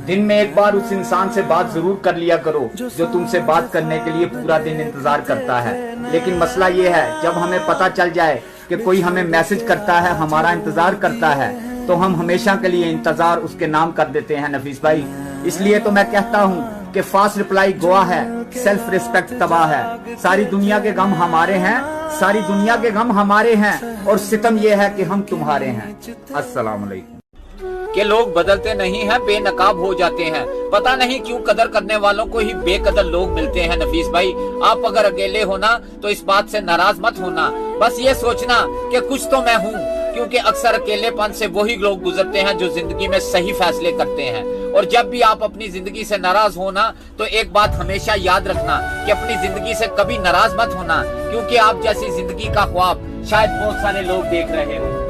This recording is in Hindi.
दिन में एक बार उस इंसान से बात जरूर कर लिया करो जो तुमसे बात करने के लिए पूरा दिन इंतजार करता है। लेकिन मसला ये है, जब हमें पता चल जाए कि कोई हमें मैसेज करता है, हमारा इंतजार करता है, तो हम हमेशा के लिए इंतजार उसके नाम कर देते हैं नफीस भाई। इसलिए तो मैं कहता हूँ कि फास्ट रिप्लाई गोवा है, सेल्फ रिस्पेक्ट तबाह है। सारी दुनिया के गम हमारे हैं, सारी दुनिया के गम हमारे हैं, और सितम ये है कि हम तुम्हारे हैं। अस्सलाम वालेकुम। कि लोग बदलते नहीं हैं, बेनकाब हो जाते हैं। पता नहीं क्यों कदर करने वालों को ही बेकदर लोग मिलते हैं। नफीस भाई, आप अगर अकेले हो ना तो इस बात से नाराज मत होना, बस ये सोचना कि कुछ तो मैं हूँ, क्योंकि अक्सर अकेलेपन से वही लोग गुजरते हैं जो जिंदगी में सही फैसले करते हैं। और जब भी आप अपनी जिंदगी से नाराज होना तो एक बात हमेशा याद रखना कि अपनी जिंदगी से कभी नाराज मत होना, क्योंकि आप जैसी जिंदगी का ख्वाब शायद बहुत सारे लोग देख रहे हो।